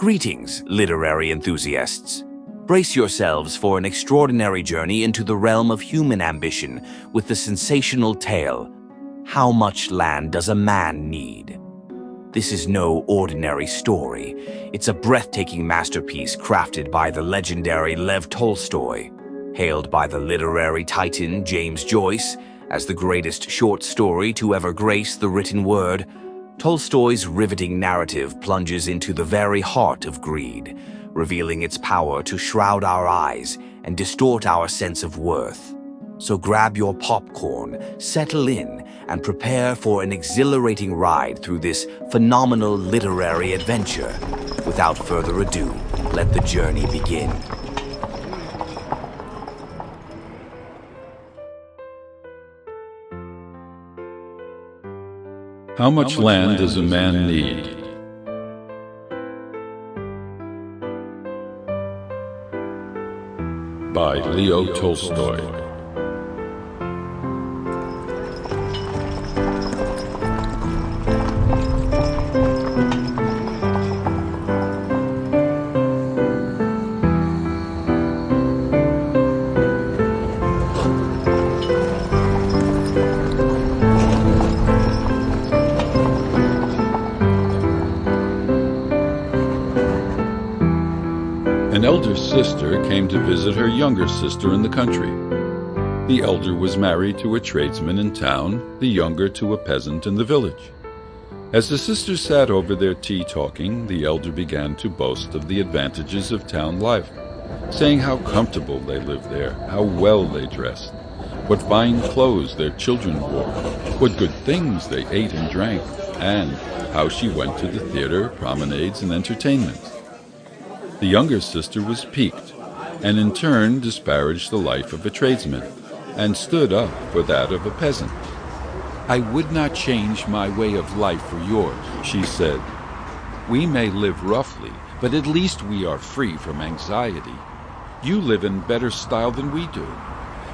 Greetings, literary enthusiasts. Brace yourselves for an extraordinary journey into the realm of human ambition with the sensational tale, How Much Land Does a Man Need? This is no ordinary story. It's a breathtaking masterpiece crafted by the legendary Lev Tolstoy, hailed by the literary titan James Joyce as the greatest short story to ever grace the written word. Tolstoy's riveting narrative plunges into the very heart of greed, revealing its power to shroud our eyes and distort our sense of worth. So grab your popcorn, settle in, and prepare for an exhilarating ride through this phenomenal literary adventure. Without further ado, let the journey begin. How much land does a man need? By Leo Tolstoy. An elder sister came to visit her younger sister in the country. The elder was married to a tradesman in town, the younger to a peasant in the village. As the sisters sat over their tea talking, the elder began to boast of the advantages of town life, saying how comfortable they lived there, how well they dressed, what fine clothes their children wore, what good things they ate and drank, and how she went to the theater, promenades, and entertainments. The younger sister was piqued, and in turn disparaged the life of a tradesman, and stood up for that of a peasant. "I would not change my way of life for yours," she said. "We may live roughly, but at least we are free from anxiety. You live in better style than we do.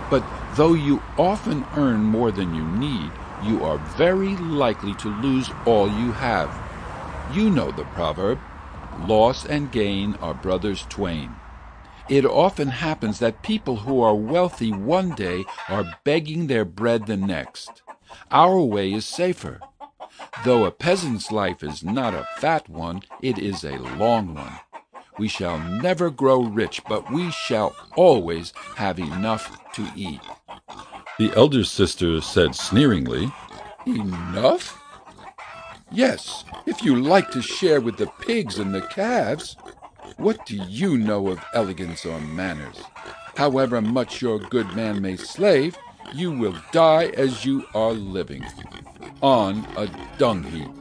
But though you often earn more than you need, you are very likely to lose all you have. You know the proverb, 'Loss and gain are brothers twain.' It often happens that people who are wealthy one day are begging their bread the next. Our way is safer. Though a peasant's life is not a fat one, it is a long one. We shall never grow rich, but we shall always have enough to eat." The elder sister said sneeringly, "Enough? Yes, if you like to share with the pigs and the calves. What do you know of elegance or manners? However much your good man may slave, you will die as you are living, on a dung heap,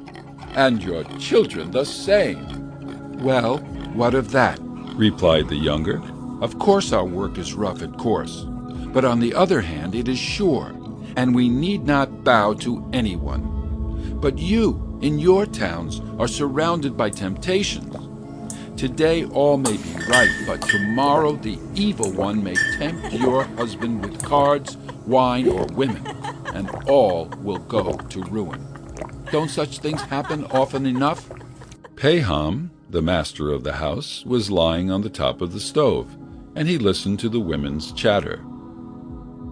and your children the same." "Well, what of that?" replied the younger. "Of course our work is rough at course, but on the other hand it is sure, and we need not bow to anyone. But you, in your towns, are surrounded by temptations. Today all may be right, but tomorrow the evil one may tempt your husband with cards, wine, or women, and all will go to ruin. Don't such things happen often enough?" Pahom, the master of the house, was lying on the top of the stove, and he listened to the women's chatter.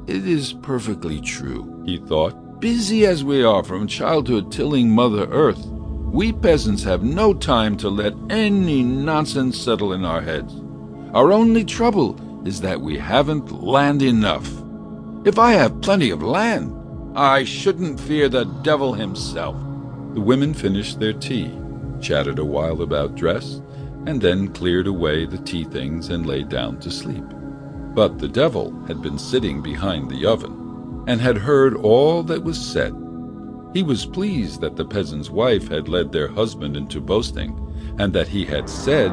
"It is perfectly true," he thought. "Busy as we are from childhood tilling Mother Earth, we peasants have no time to let any nonsense settle in our heads. Our only trouble is that we haven't land enough. If I have plenty of land, I shouldn't fear the devil himself." The women finished their tea, chatted a while about dress, and then cleared away the tea things and lay down to sleep. But the devil had been sitting behind the oven, and had heard all that was said. He was pleased that the peasant's wife had led their husband into boasting, and that he had said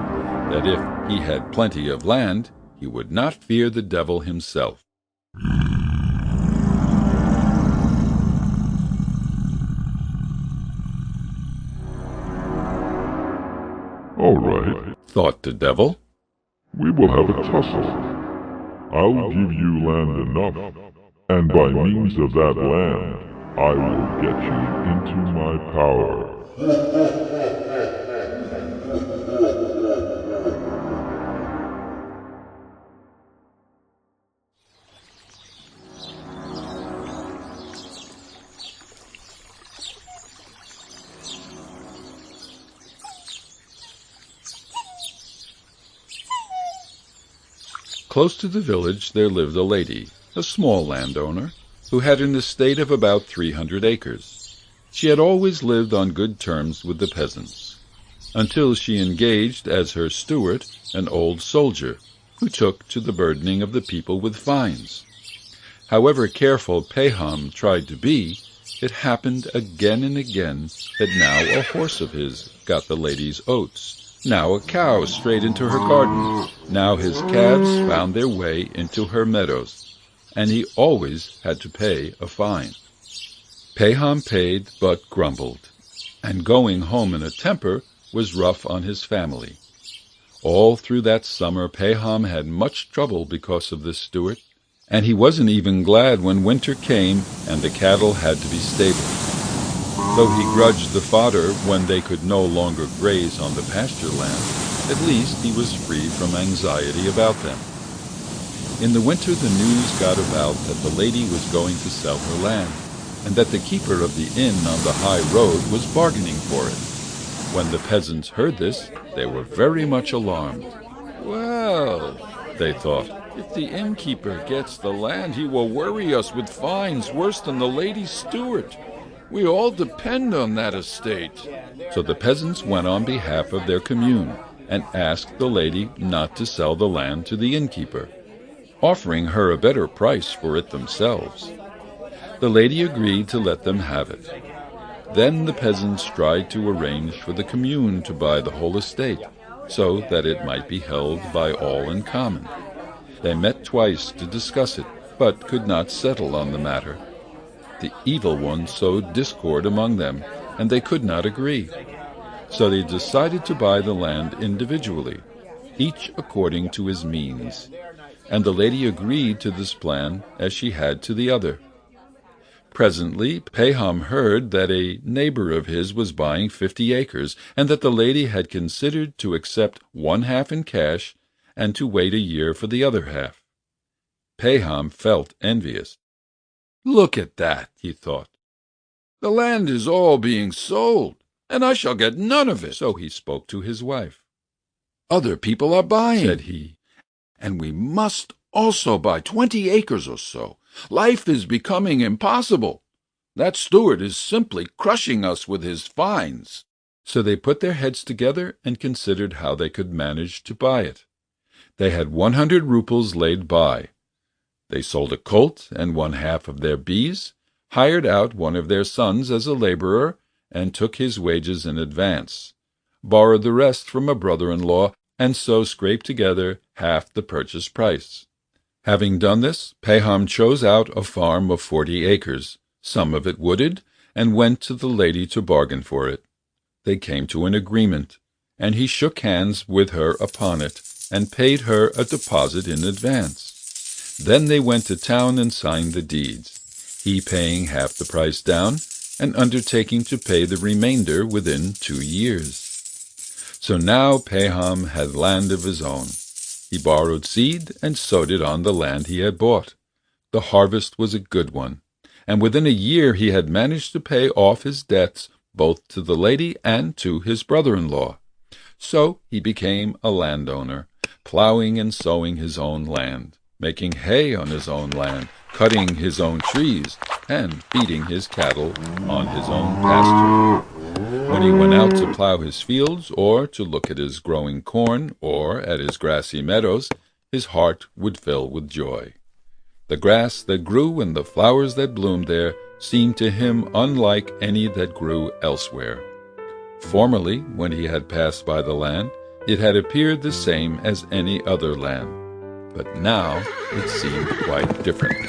that if he had plenty of land, he would not fear the devil himself. "All right," thought the devil. "we will have a tussle. I'll give you land enough, and by means of that land, I will get you into my power." Close to the village there lived a lady, a small landowner, who had an estate of about 300 acres. She had always lived on good terms with the peasants, until she engaged as her steward an old soldier, who took to the burdening of the people with fines. However careful Pahom tried to be, it happened again and again that now a horse of his got the lady's oats, now a cow strayed into her garden, now his calves found their way into her meadows, and he always had to pay a fine. Pahom paid but grumbled, and going home in a temper was rough on his family. All through that summer Pahom had much trouble because of this steward, and he wasn't even glad when winter came and the cattle had to be stabled. Though he grudged the fodder when they could no longer graze on the pasture land, at least he was free from anxiety about them. In the winter the news got about that the lady was going to sell her land, and that the keeper of the inn on the high road was bargaining for it. When the peasants heard this, they were very much alarmed. "Well," they thought, "if the innkeeper gets the land, he will worry us with fines worse than the lady's steward. We all depend on that estate." So the peasants went on behalf of their commune and asked the lady not to sell the land to the innkeeper, offering her a better price for it themselves. The lady agreed to let them have it. Then the peasants tried to arrange for the commune to buy the whole estate, so that it might be held by all in common. They met twice to discuss it, but could not settle on the matter. The evil one sowed discord among them, and they could not agree. So they decided to buy the land individually, each according to his means, and the lady agreed to this plan as she had to the other. Presently Pahom heard that a neighbor of his was buying 50 acres, and that the lady had considered to accept 1/2 in cash and to wait a year for the other half. Pahom felt envious. "Look at that," he thought. "The land is all being sold, and I shall get none of it." So he spoke to his wife. "Other people are buying," said he, "and we must also buy 20 acres or so. Life is becoming impossible. That steward is simply crushing us with his fines." So they put their heads together and considered how they could manage to buy it. They had 100 roubles laid by. They sold a colt and 1/2 of their bees, hired out one of their sons as a laborer, and took his wages in advance, borrowed the rest from a brother-in-law, and so scraped together half the purchase price. Having done this, Pahom chose out a farm of 40 acres, some of it wooded, and went to the lady to bargain for it. They came to an agreement, and he shook hands with her upon it, and paid her a deposit in advance. Then they went to town and signed the deeds, he paying half the price down, and undertaking to pay the remainder within 2 years. So now Pahom had land of his own. He borrowed seed and sowed it on the land he had bought. The harvest was a good one, and within a year he had managed to pay off his debts both to the lady and to his brother-in-law. So he became a landowner, plowing and sowing his own land, making hay on his own land, cutting his own trees, and feeding his cattle on his own pasture. When he went out to plow his fields, or to look at his growing corn, or at his grassy meadows, his heart would fill with joy. The grass that grew and the flowers that bloomed there seemed to him unlike any that grew elsewhere. Formerly, when he had passed by the land, it had appeared the same as any other land, but now it seemed quite different.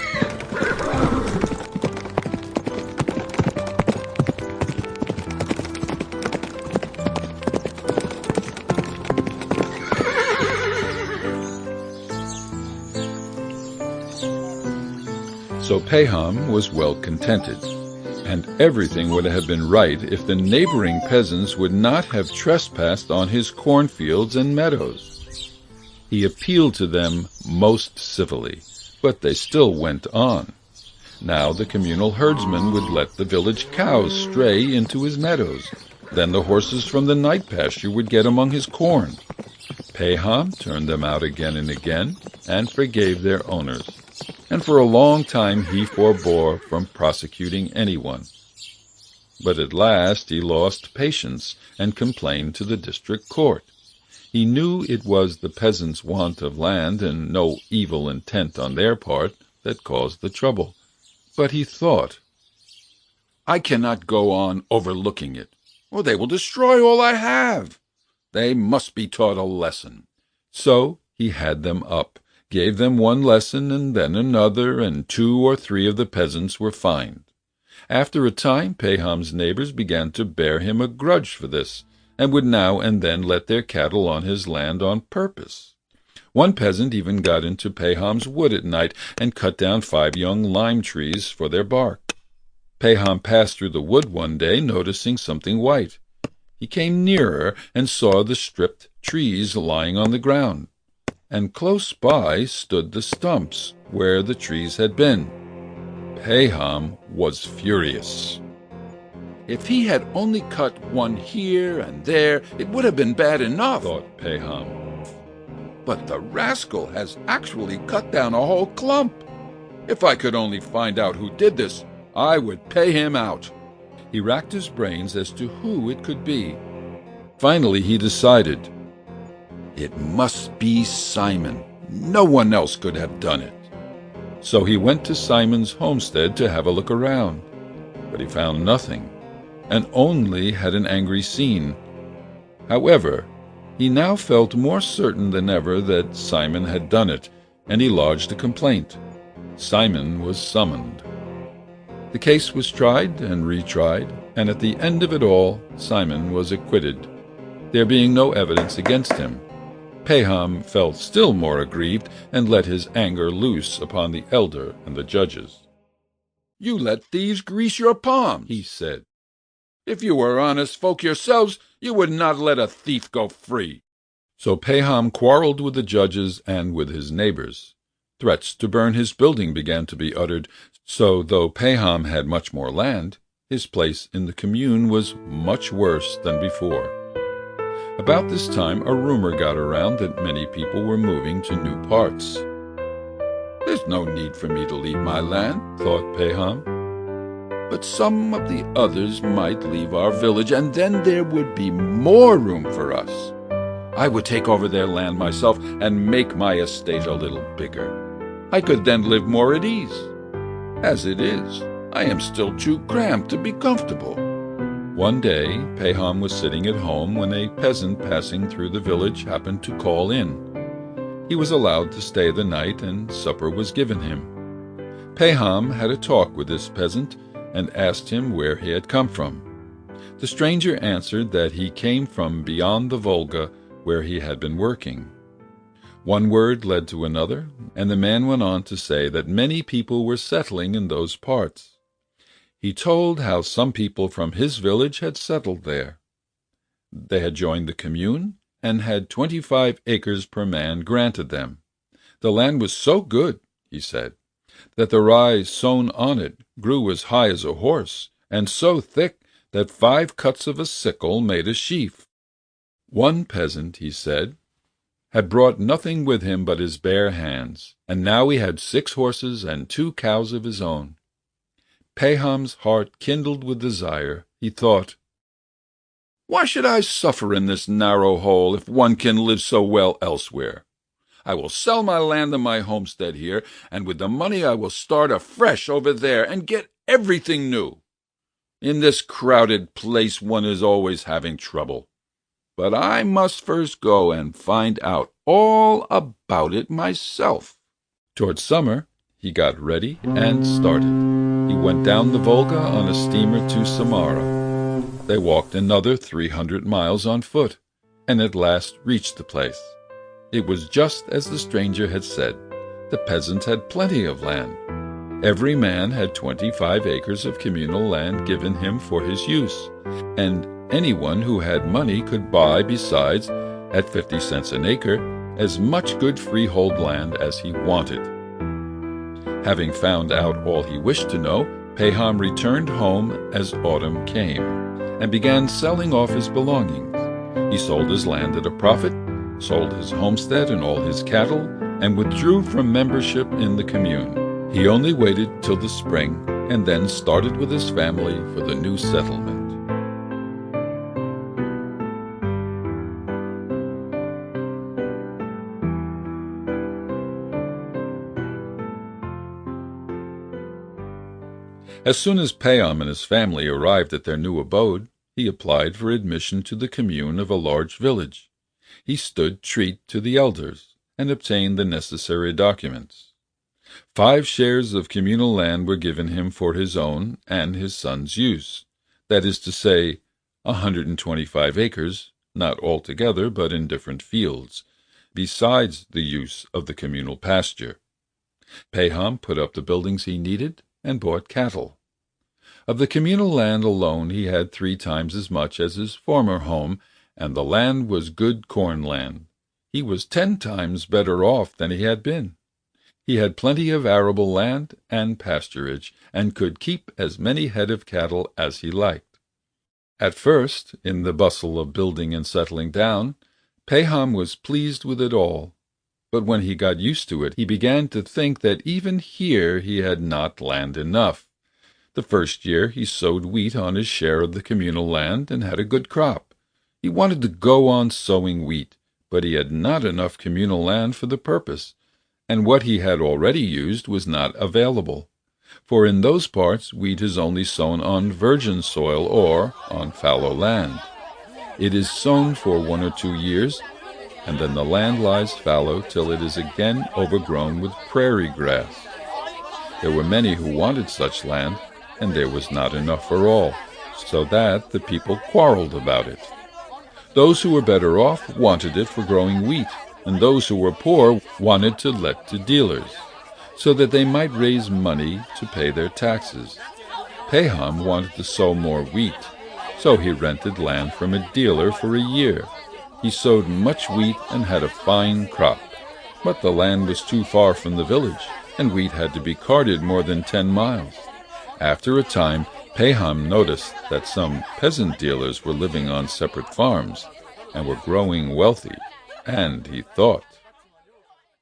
So Pahom was well contented, and everything would have been right if the neighboring peasants would not have trespassed on his cornfields and meadows. He appealed to them most civilly, but they still went on. Now the communal herdsman would let the village cows stray into his meadows. Then the horses from the night pasture would get among his corn. Pahom turned them out again and again and forgave their owners, and for a long time he forbore from prosecuting anyone. But at last he lost patience and complained to the district court. He knew it was the peasants' want of land and no evil intent on their part that caused the trouble. But he thought, "I cannot go on overlooking it, or they will destroy all I have. They must be taught a lesson." So he had them up, gave them one lesson and then another, and 2 or 3 of the peasants were fined. After a time Pahom's neighbors began to bear him a grudge for this, and would now and then let their cattle on his land on purpose. One peasant even got into Pahom's wood at night and cut down 5 young lime trees for their bark. Pahom passed through the wood one day, noticing something white. He came nearer and saw the stripped trees lying on the ground, and close by stood the stumps where the trees had been. Pahom was furious. If he had only cut one here and there, it would have been bad enough, thought Pahom. But the rascal has actually cut down a whole clump. If I could only find out who did this, I would pay him out. He racked his brains as to who it could be. Finally he decided, it must be Simon. No one else could have done it. So he went to Simon's homestead to have a look around, but he found nothing, and only had an angry scene. However, he now felt more certain than ever that Simon had done it, and he lodged a complaint. Simon was summoned. The case was tried and retried, and at the end of it all, Simon was acquitted, there being no evidence against him. Pahom felt still more aggrieved and let his anger loose upon the elder and the judges. "You let thieves grease your palms," he said. "If you were honest folk yourselves, you would not let a thief go free." So Pahom quarreled with the judges and with his neighbors. Threats to burn his building began to be uttered, so though Pahom had much more land, his place in the commune was much worse than before. About this time a rumor got around that many people were moving to new parts. "There's no need for me to leave my land," thought Pahom. "But some of the others might leave our village, and then there would be more room for us. I would take over their land myself and make my estate a little bigger. I could then live more at ease. As it is, I am still too cramped to be comfortable." One day Pahom was sitting at home when a peasant passing through the village happened to call in. He was allowed to stay the night, and supper was given him. Pahom had a talk with this peasant and asked him where he had come from. The stranger answered that he came from beyond the Volga, where he had been working. One word led to another, and the man went on to say that many people were settling in those parts. He told how some people from his village had settled there. They had joined the commune and had 25 acres per man granted them. The land was so good, he said, that the rye sown on it grew as high as a horse, and so thick that 5 cuts of a sickle made a sheaf. One peasant, he said, had brought nothing with him but his bare hands, and now he had 6 horses and 2 cows of his own. Pahom's heart kindled with desire. He thought, "Why should I suffer in this narrow hole if one can live so well elsewhere? I will sell my land and my homestead here, and with the money I will start afresh over there and get everything new. In this crowded place one is always having trouble. But I must first go and find out all about it myself." Toward summer, he got ready and started. He went down the Volga on a steamer to Samara. They walked another 300 miles on foot, and at last reached the place. It was just as the stranger had said. The peasants had plenty of land. Every man had 25 acres of communal land given him for his use, and anyone who had money could buy besides, at 50 cents an acre, as much good freehold land as he wanted. Having found out all he wished to know, Pahom returned home as autumn came, and began selling off his belongings. He sold his land at a profit, sold his homestead and all his cattle, and withdrew from membership in the commune. He only waited till the spring, and then started with his family for the new settlement. As soon as Pahom and his family arrived at their new abode, he applied for admission to the commune of a large village. He stood treat to the elders, and obtained the necessary documents. 5 shares of communal land were given him for his own and his son's use, that is to say, 125 acres, not altogether but in different fields, besides the use of the communal pasture. Pahom put up the buildings he needed and bought cattle. Of the communal land alone he had 3 times as much as his former home, and the land was good corn land. He was 10 times better off than he had been. He had plenty of arable land and pasturage, and could keep as many head of cattle as he liked. At first, in the bustle of building and settling down, Pahom was pleased with it all, but when he got used to it he began to think that even here he had not land enough. The first year he sowed wheat on his share of the communal land and had a good crop. He wanted to go on sowing wheat, but he had not enough communal land for the purpose, and what he had already used was not available, for in those parts wheat is only sown on virgin soil or on fallow land. It is sown for 1 or 2 years, and then the land lies fallow till it is again overgrown with prairie grass. There were many who wanted such land, and there was not enough for all, so that the people quarreled about it. Those who were better off wanted it for growing wheat, and those who were poor wanted to let to dealers, so that they might raise money to pay their taxes. Pahom wanted to sow more wheat, so he rented land from a dealer for a year. He sowed much wheat and had a fine crop, but the land was too far from the village, and wheat had to be carted more than 10 miles. After a time, Pahom noticed that some peasant dealers were living on separate farms and were growing wealthy, and he thought,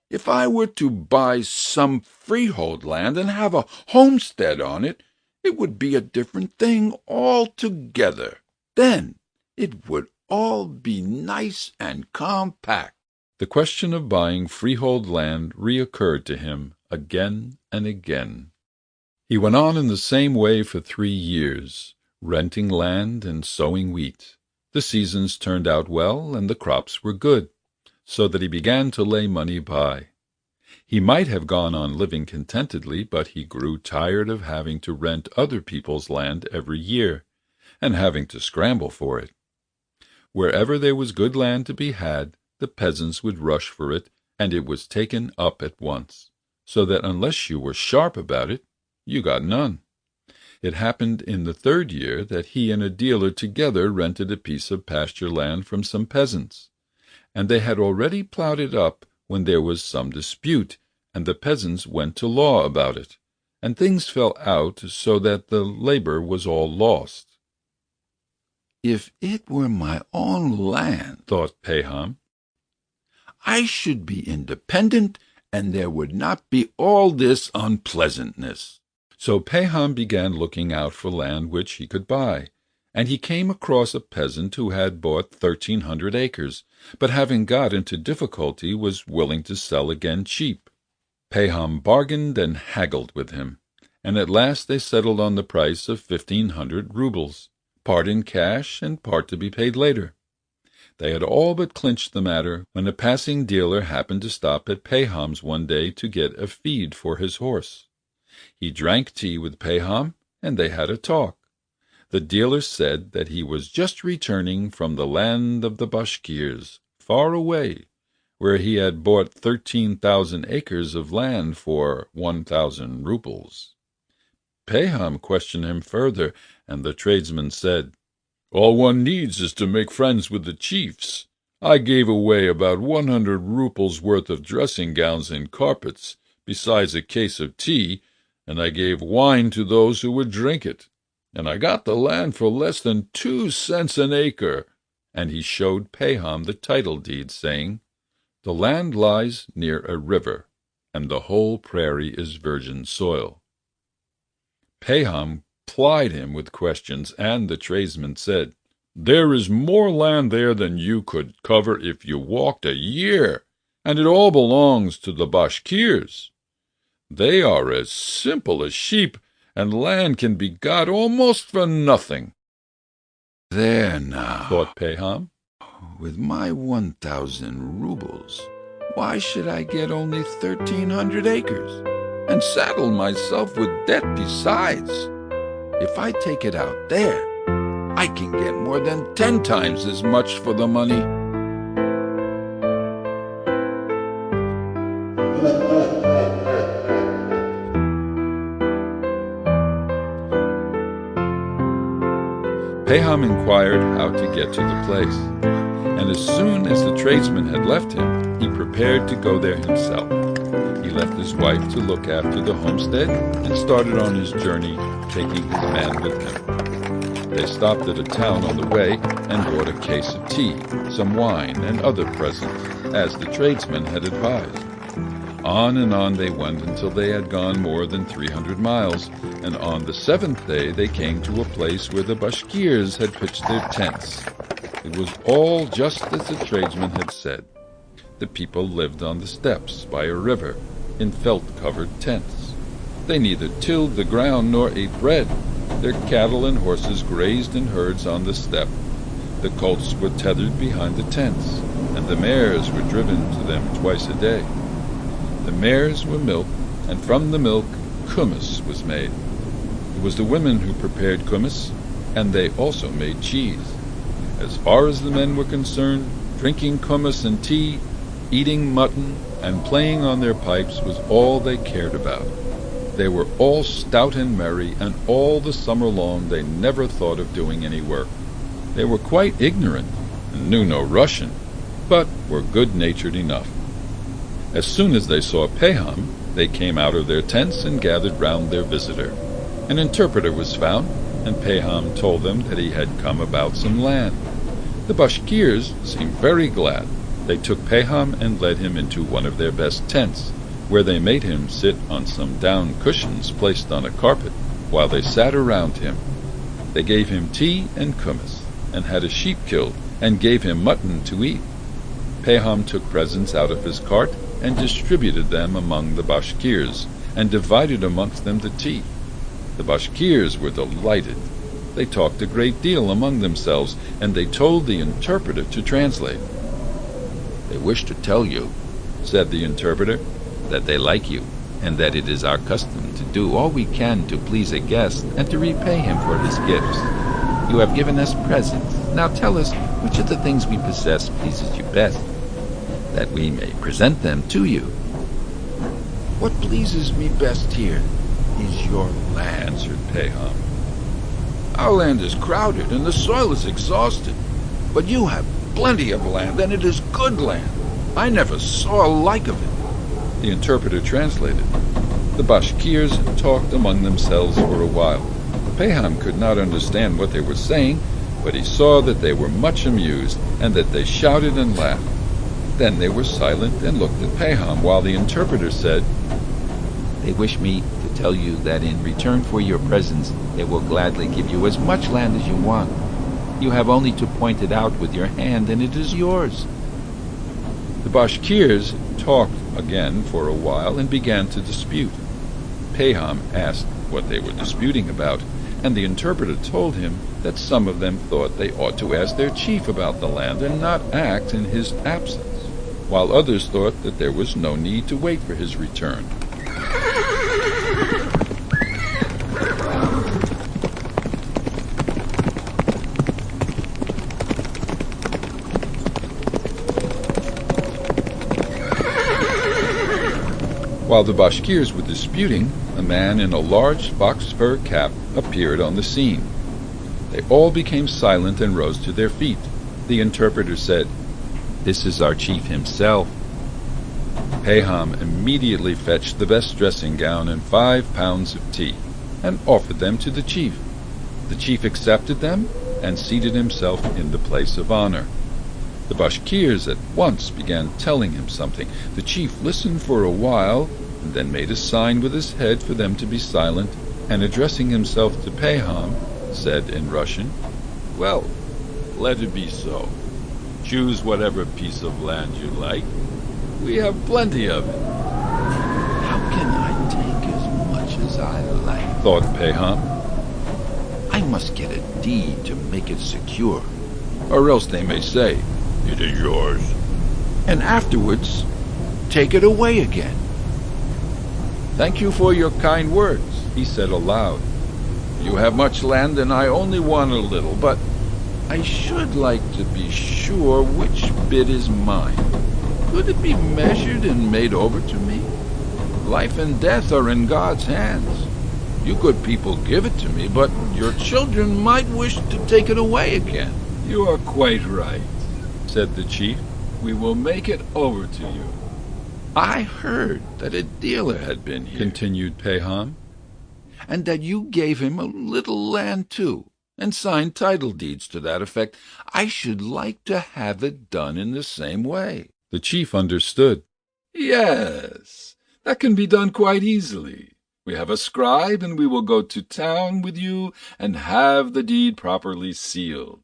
"If I were to buy some freehold land and have a homestead on it, it would be a different thing altogether. Then it would all be nice and compact." The question of buying freehold land reoccurred to him again and again. He went on in the same way for 3 years, renting land and sowing wheat. The seasons turned out well, and the crops were good, so that he began to lay money by. He might have gone on living contentedly, but he grew tired of having to rent other people's land every year, and having to scramble for it. Wherever there was good land to be had, the peasants would rush for it, and it was taken up at once, so that unless you were sharp about it, you got none. It happened in the 3rd year that he and a dealer together rented a piece of pasture land from some peasants, and they had already plowed it up when there was some dispute, and the peasants went to law about it, and things fell out so that the labor was all lost. "If it were my own land," thought Pahom, "I should be independent, and there would not be all this unpleasantness." So Pahom began looking out for land which he could buy, and he came across a peasant who had bought 1,300 acres, but having got into difficulty was willing to sell again cheap. Pahom bargained and haggled with him, and at last they settled on the price of 1,500 rubles, part in cash and part to be paid later. They had all but clinched the matter when a passing dealer happened to stop at Pahom's one day to get a feed for his horse. He drank tea with Pahom, and they had a talk. The dealer said that he was just returning from the land of the Bashkirs, far away, where he had bought 13,000 acres of land for 1,000 rubles. Pahom questioned him further, and the tradesman said, "All one needs is to make friends with the chiefs. I gave away about 100 rubles worth of dressing gowns and carpets, besides a case of tea, and I gave wine to those who would drink it, and I got the land for less than 2 cents an acre." And he showed Pahom the title deed, saying, The land lies near a river, and the whole prairie is virgin soil. Pahom plied him with questions, and the tradesman said, "There is more land there than you could cover if you walked a year, and it all belongs to the Bashkirs. They are as simple as sheep, and land can be got almost for nothing." There now, thought Pahom. with my 1,000 rubles, why should I get only 1,300 acres, and saddle myself with debt besides? If I take it out there, I can get more than 10 times as much for the money. Pahom inquired how to get to the place, and as soon as the tradesman had left him, he prepared to go there himself. He left his wife to look after the homestead and started on his journey, taking his man with him. They stopped at a town on the way and bought a case of tea, some wine, and other presents, as the tradesman had advised. On and on they went until they had gone more than 300 miles, and on the 7th day they came to a place where the Bashkirs had pitched their tents. It was all just as the tradesman had said. The people lived on the steppes by a river, in felt-covered tents. They neither tilled the ground nor ate bread. Their cattle and horses grazed in herds on the steppe. The colts were tethered behind the tents, and the mares were driven to them twice a day. The mares were milked, and from the milk kumis was made. It was the women who prepared kumis, and they also made cheese. As far as the men were concerned, drinking kumis and tea, eating mutton, and playing on their pipes was all they cared about. They were all stout and merry, and all the summer long they never thought of doing any work. They were quite ignorant, and knew no Russian, but were good-natured enough. As soon as they saw Pahom, they came out of their tents and gathered round their visitor. An interpreter was found, and Pahom told them that he had come about some land. The Bashkirs seemed very glad. They took Pahom and led him into one of their best tents, where they made him sit on some down cushions placed on a carpet, while they sat around him. They gave him tea and kumis, and had a sheep killed, and gave him mutton to eat. Pahom took presents out of his cart, and distributed them among the Bashkirs, and divided amongst them the tea. The Bashkirs were delighted. They talked a great deal among themselves, and they told the interpreter to translate. They wish to tell you, said the interpreter, that they like you, and that it is our custom to do all we can to please a guest and to repay him for his gifts. You have given us presents. Now tell us which of the things we possess pleases you best, that we may present them to you. What pleases me best here is your land, answered Pahom. Our land is crowded and the soil is exhausted, but you have plenty of land, and it is good land. I never saw a like of it. The interpreter translated. The Bashkirs talked among themselves for a while. Pahom could not understand what they were saying, but he saw that they were much amused, and that they shouted and laughed. Then they were silent and looked at Pahom, while the interpreter said, They wish me to tell you that in return for your presents, they will gladly give you as much land as you want. You have only to point it out with your hand, and it is yours. The Bashkirs talked again for a while and began to dispute. Pahom asked what they were disputing about, and the interpreter told him that some of them thought they ought to ask their chief about the land and not act in his absence, while others thought that there was no need to wait for his return. While the Bashkirs were disputing, a man in a large fox fur cap appeared on the scene. They all became silent and rose to their feet. The interpreter said, This is our chief himself. Pahom immediately fetched the best dressing gown and 5 pounds of tea, and offered them to the chief. The chief accepted them and seated himself in the place of honor. The Bashkirs at once began telling him something. The chief listened for a while, and then made a sign with his head for them to be silent, and addressing himself to Pahom, said in Russian, "Well, let it be so. Choose whatever piece of land you like. We have plenty of it." How can I take as much as I like? Thought Pahom. I must get a deed to make it secure, or else they may say, "It is yours," and afterwards take it away again. "Thank you for your kind words," he said aloud. "You have much land and I only want a little, but I should like to be sure which bit is mine. Could it be measured and made over to me? Life and death are in God's hands. You good people give it to me, but your children might wish to take it away again." "You are quite right," said the chief. "We will make it over to you." I heard that a dealer had been here, continued Pahom, and that you gave him a little land too, and signed title deeds to that effect. I should like to have it done in the same way. The chief understood. "Yes, that can be done quite easily. We have a scribe, and we will go to town with you and have the deed properly sealed."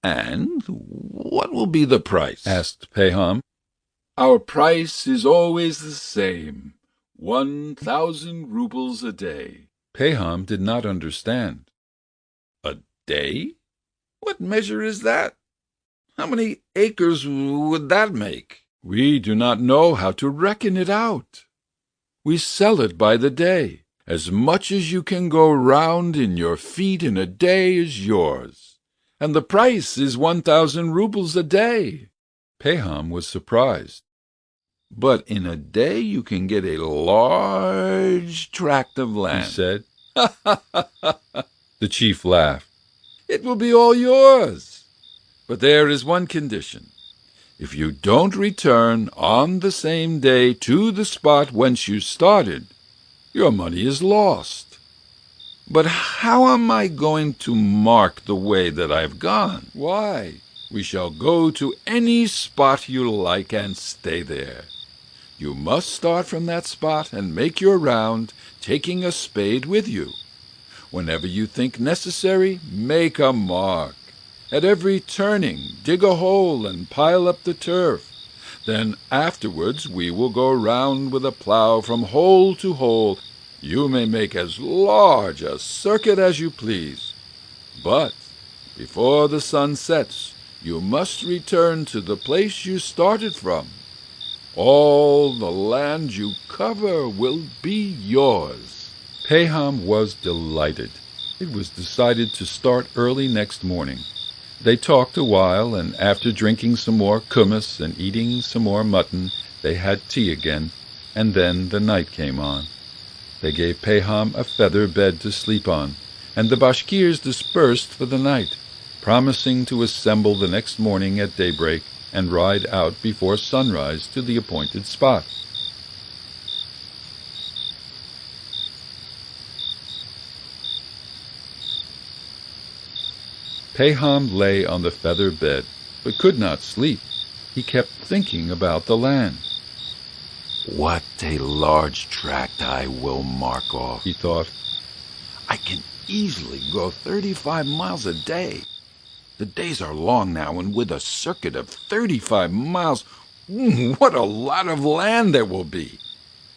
"And what will be the price?" asked Pahom. "Our price is always the same, 1,000 rubles a day." Pahom did not understand. "A day? What measure is that? How many acres would that make?" "We do not know how to reckon it out. We sell it by the day. As much as you can go round in your feet in a day is yours, and the price is 1,000 rubles a day." Pahom was surprised. "But in a day you can get a large tract of land," he said. The chief laughed. "It will be all yours. But there is one condition. If you don't return on the same day to the spot whence you started, your money is lost." "But how am I going to mark the way that I've gone?" "Why, we shall go to any spot you like and stay there. You must start from that spot and make your round, taking a spade with you. Whenever you think necessary, make a mark. At every turning, dig a hole and pile up the turf. Then afterwards we will go round with a plough from hole to hole. You may make as large a circuit as you please. But before the sun sets, you must return to the place you started from. All the land you cover will be yours." Pahom was delighted. It was decided to start early next morning. They talked a while, and after drinking some more kumiss and eating some more mutton, they had tea again, and then the night came on. They gave Pahom a feather bed to sleep on, and the Bashkirs dispersed for the night, promising to assemble the next morning at daybreak and ride out before sunrise to the appointed spot. Pahom lay on the feather bed, but could not sleep. He kept thinking about the land. "What a large tract I will mark off," he thought. "I can easily go 35 miles a day. The days are long now, and with a circuit of 35 miles, what a lot of land there will be.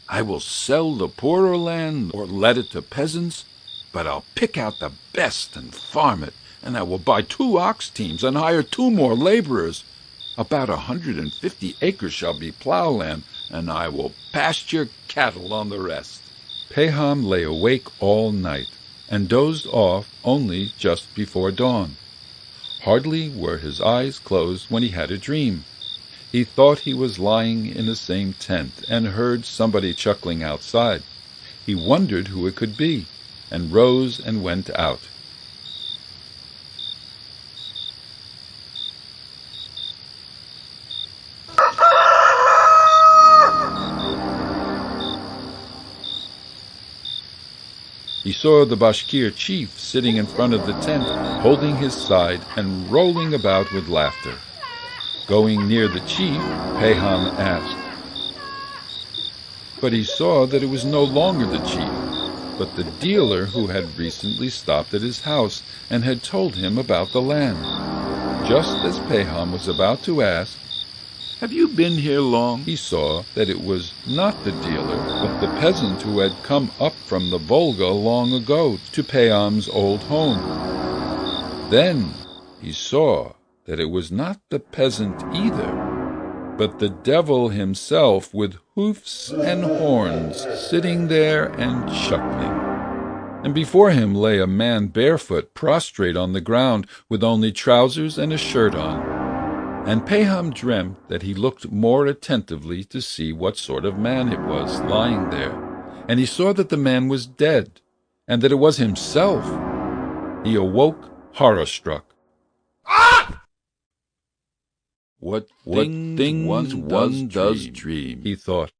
I will sell the poorer land or let it to peasants, but I'll pick out the best and farm it, and I will buy 2 ox teams and hire 2 more laborers. About 150 acres shall be plough land, and I will pasture cattle on the rest." Pahom lay awake all night, and dozed off only just before dawn. Hardly were his eyes closed when he had a dream. He thought he was lying in the same tent, and heard somebody chuckling outside. He wondered who it could be, and rose and went out. He saw the Bashkir chief sitting in front of the tent, holding his side and rolling about with laughter. Going near the chief, Pahom asked. But he saw that it was no longer the chief, but the dealer who had recently stopped at his house and had told him about the land. Just as Pahom was about to ask, "Have you been here long?" he saw that it was not the dealer, but the peasant who had come up from the Volga long ago to Pahom's old home. Then he saw that it was not the peasant either, but the devil himself with hoofs and horns sitting there and chuckling. And before him lay a man barefoot, prostrate on the ground, with only trousers and a shirt on. And Pahom dreamt that he looked more attentively to see what sort of man it was lying there, and he saw that the man was dead, and that it was himself. He awoke horror-struck. Ah! What things one does dream, he thought.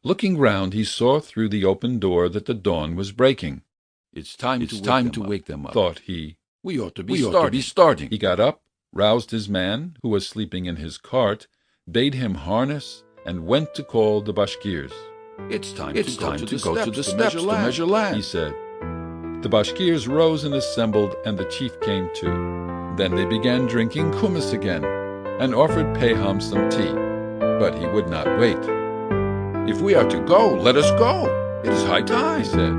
Looking round, he saw through the open door that the dawn was breaking. It's time to wake them up, thought he. We ought to be starting. He got up, roused his man, who was sleeping in his cart, bade him harness, and went to call the Bashkirs. It's time to go to the steppes to measure land, he said. The Bashkirs rose and assembled, and the chief came too. Then they began drinking kumis again, and offered Pahom some tea, but he would not wait. If we are to go, let us go. It is high time, he said.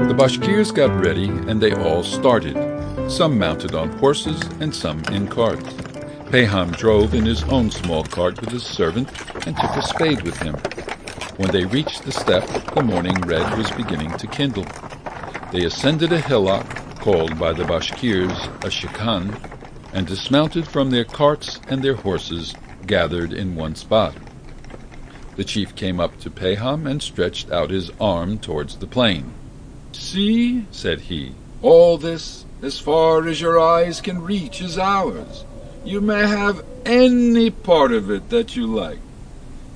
The Bashkirs got ready, and they all started, some mounted on horses and some in carts. Pahom drove in his own small cart with his servant and took a spade with him. When they reached the steppe, the morning red was beginning to kindle. They ascended a hillock, called by the Bashkirs a shikan, and dismounted from their carts, and their horses gathered in one spot. The chief came up to Pahom and stretched out his arm towards the plain. "See," said he, "all this, as far as your eyes can reach, is ours. You may have any part of it that you like."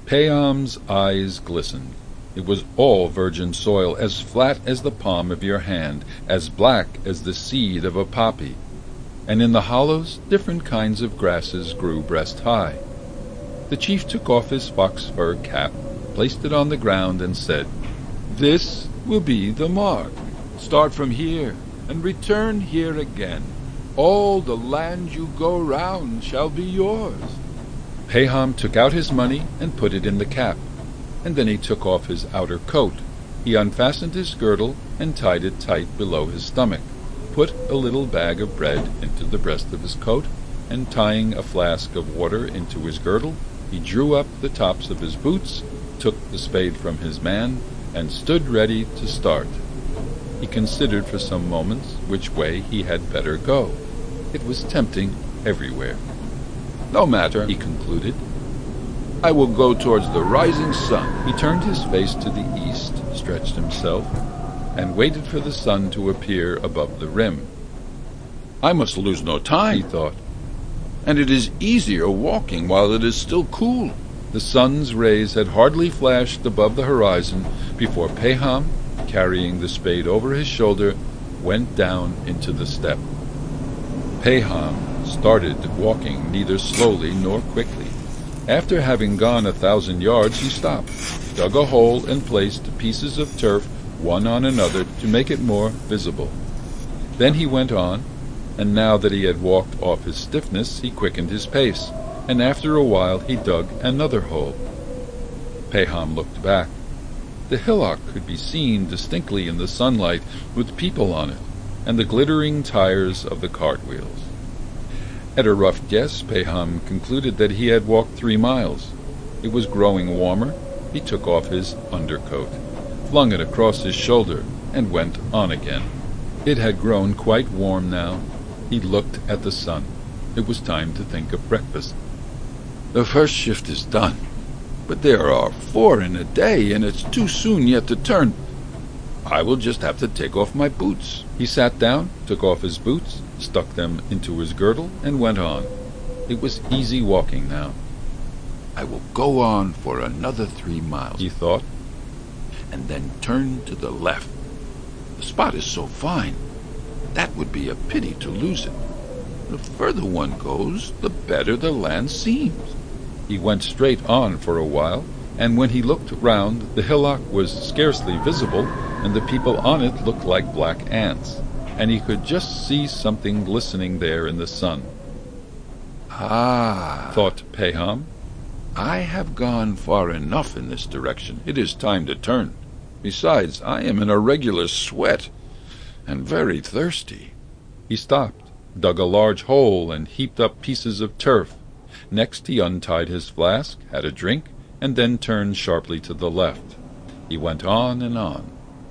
Pahom's eyes glistened. It was all virgin soil, as flat as the palm of your hand, as black as the seed of a poppy. And in the hollows different kinds of grasses grew breast-high. The chief took off his fox fur cap, placed it on the ground, and said, "This will be the mark. Start from here, and return here again. All the land you go round shall be yours." Pahom took out his money and put it in the cap, and then he took off his outer coat. He unfastened his girdle and tied it tight below his stomach, put a little bag of bread into the breast of his coat, and tying a flask of water into his girdle, he drew up the tops of his boots, took the spade from his man, and stood ready to start. He considered for some moments which way he had better go. It was tempting everywhere. "No matter," he concluded. "I will go towards the rising sun." He turned his face to the east, stretched himself, and waited for the sun to appear above the rim. "I must lose no time," he thought, "and it is easier walking while it is still cool." The sun's rays had hardly flashed above the horizon before Pahom, carrying the spade over his shoulder, went down into the steppe. Pahom started walking neither slowly nor quickly. After having gone 1,000 yards, he stopped, dug a hole, and placed pieces of turf one on another to make it more visible. Then he went on, and now that he had walked off his stiffness, he quickened his pace, and after a while he dug another hole. Pahom looked back. The hillock could be seen distinctly in the sunlight, with people on it, and the glittering tires of the cartwheels. At a rough guess, Pahom concluded that he had walked 3 miles. It was growing warmer. He took off his undercoat, flung it across his shoulder, and went on again. It had grown quite warm now. He looked at the sun. It was time to think of breakfast. "The first shift is done, but there are 4 in a day, and it's too soon yet to turn. I will just have to take off my boots." He sat down, took off his boots, stuck them into his girdle, and went on. It was easy walking now. "I will go on for another 3 miles," he thought. and then turn to the left. The spot is so fine, that would be a pity to lose it. The further one goes, the better the land seems. He went straight on for a while, and when he looked round, the hillock was scarcely visible, and the people on it looked like black ants, and he could just see something glistening there in the sun. "Ah," thought Pahom, "I have gone far enough in this direction. It is time to turn. Besides, I am in a regular sweat, and very thirsty." He stopped, dug a large hole, and heaped up pieces of turf. Next he untied his flask, had a drink, and then turned sharply to the left. He went on and on.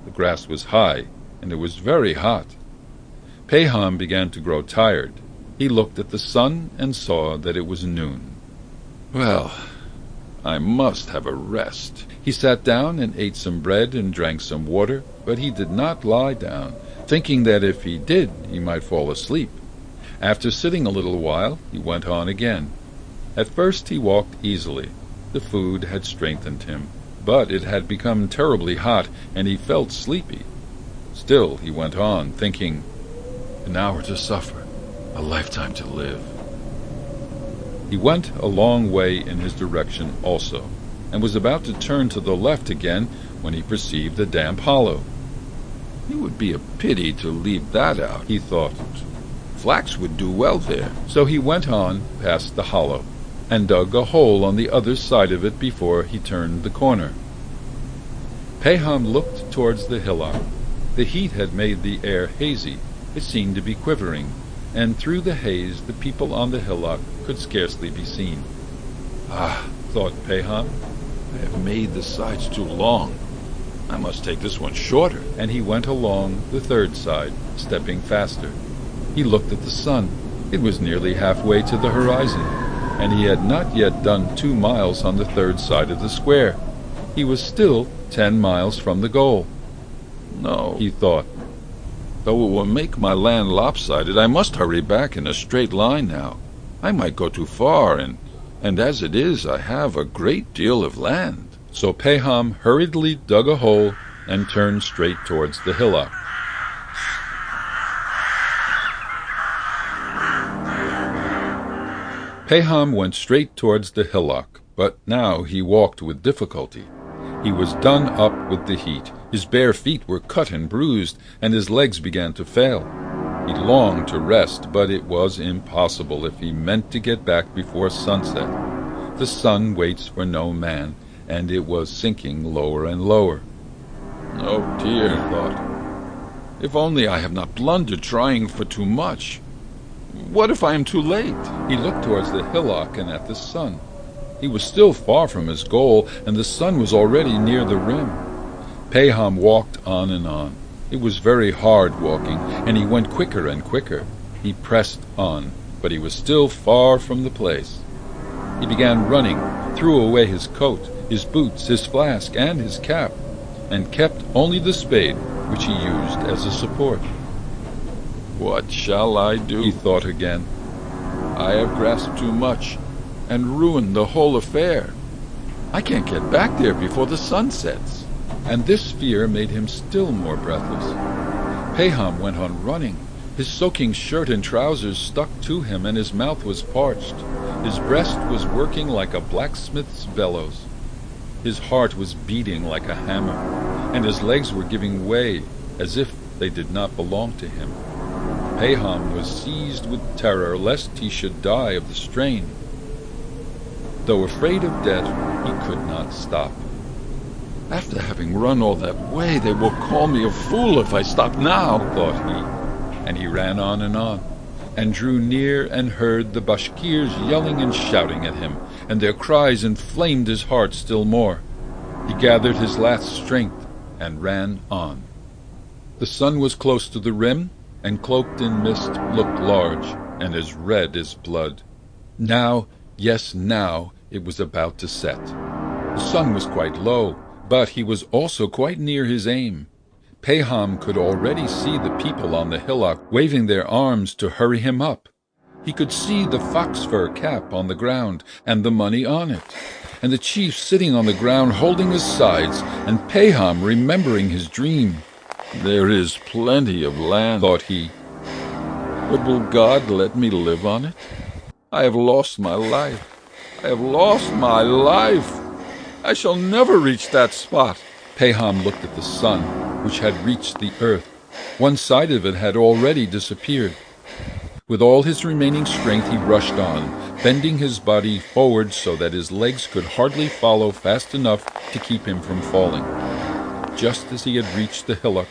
The grass was high, and it was very hot. Pahom began to grow tired. He looked at the sun and saw that it was noon. "Well, I must have a rest." He sat down and ate some bread and drank some water, but he did not lie down, thinking that if he did, he might fall asleep. After sitting a little while, he went on again. At first he walked easily. The food had strengthened him, but it had become terribly hot, and he felt sleepy. Still he went on, thinking, "An hour to suffer, a lifetime to live." He went a long way in his direction also, and was about to turn to the left again when he perceived a damp hollow. It would be a pity to leave that out, he thought. Flax would do well there. So he went on past the hollow, and dug a hole on the other side of it before he turned the corner. Pahom looked towards the hillock. The heat had made the air hazy. It seemed to be quivering, and through the haze the people on the hillock could scarcely be seen. "Ah," thought Pahom, "I have made the sides too long. I must take this one shorter." And he went along the third side, stepping faster. He looked at the sun. It was nearly halfway to the horizon, and he had not yet done 2 miles on the third side of the square. He was still 10 miles from the goal. "No," he thought, "though it will make my land lopsided, I must hurry back in a straight line now. I might go too far, and as it is, I have a great deal of land." So Pahom hurriedly dug a hole and turned straight towards the hillock. Pahom went straight towards the hillock, but now he walked with difficulty. He was done up with the heat. His bare feet were cut and bruised, and his legs began to fail. He longed to rest, but it was impossible if he meant to get back before sunset. The sun waits for no man, and it was sinking lower and lower. "Oh dear," he thought, "if only I have not blundered trying for too much. What if I am too late?" He looked towards the hillock and at the sun. He was still far from his goal, and the sun was already near the rim. Pahom walked on and on. It was very hard walking, and he went quicker and quicker. He pressed on, but he was still far from the place. He began running, threw away his coat, his boots, his flask, and his cap, and kept only the spade, which he used as a support. "What shall I do?" he thought again. "I have grasped too much, and ruined the whole affair. I can't get back there before the sun sets." And this fear made him still more breathless. Pahom went on running. His soaking shirt and trousers stuck to him, and his mouth was parched. His breast was working like a blacksmith's bellows. His heart was beating like a hammer, and his legs were giving way as if they did not belong to him. Pahom was seized with terror lest he should die of the strain. Though afraid of death, he could not stop. "After having run all that way, they will call me a fool if I stop now," thought he, and he ran on, and drew near and heard the Bashkirs yelling and shouting at him, and their cries inflamed his heart still more. He gathered his last strength and ran on. The sun was close to the rim, and cloaked in mist looked large and as red as blood. Now, yes now, it was about to set. The sun was quite low, but he was also quite near his aim. Pahom could already see the people on the hillock waving their arms to hurry him up. He could see the fox fur cap on the ground and the money on it. and the chief sitting on the ground holding his sides, and Pahom remembering his dream. "There is plenty of land," thought he, "but will God let me live on it? I have lost my life. I have lost my life. I shall never reach that spot." Pahom looked at the sun, which had reached the earth. One side of it had already disappeared. With all his remaining strength he rushed on, bending his body forward so that his legs could hardly follow fast enough to keep him from falling. Just as he had reached the hillock,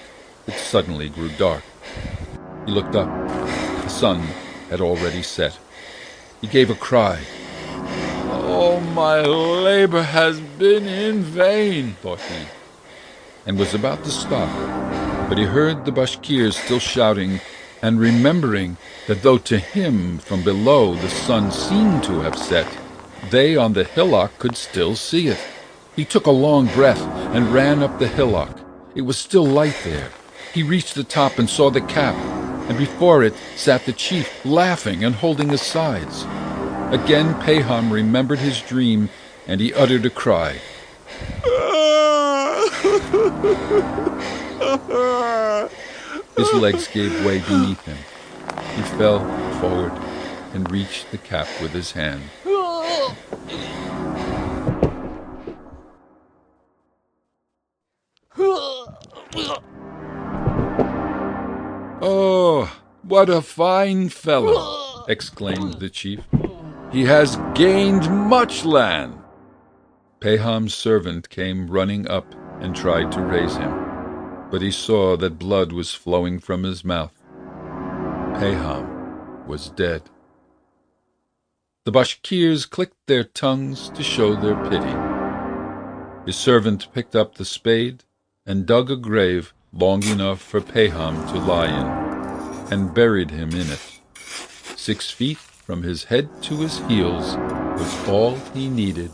it suddenly grew dark. He looked up. The sun had already set. He gave a cry. "Oh, my labor has been in vain," thought he, and was about to stop, but he heard the Bashkirs still shouting, and remembering that though to him from below the sun seemed to have set, they on the hillock could still see it. He took a long breath and ran up the hillock. It was still light there. He reached the top and saw the cap, and before it sat the chief, laughing and holding his sides. Again Pahom remembered his dream, and he uttered a cry. His legs gave way beneath him. He fell forward and reached the cap with his hand. "Oh, what a fine fellow!" exclaimed the chief. "He has gained much land." Pahom's servant came running up and tried to raise him, but he saw that blood was flowing from his mouth. Pahom was dead. The Bashkirs clicked their tongues to show their pity. His servant picked up the spade and dug a grave long enough for Pahom to lie in, and buried him in it. 6 feet from his head to his heels was all he needed.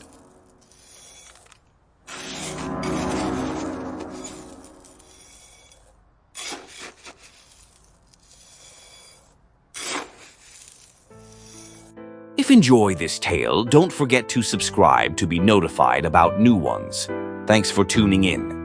If you enjoy this tale, don't forget to subscribe to be notified about new ones. Thanks for tuning in.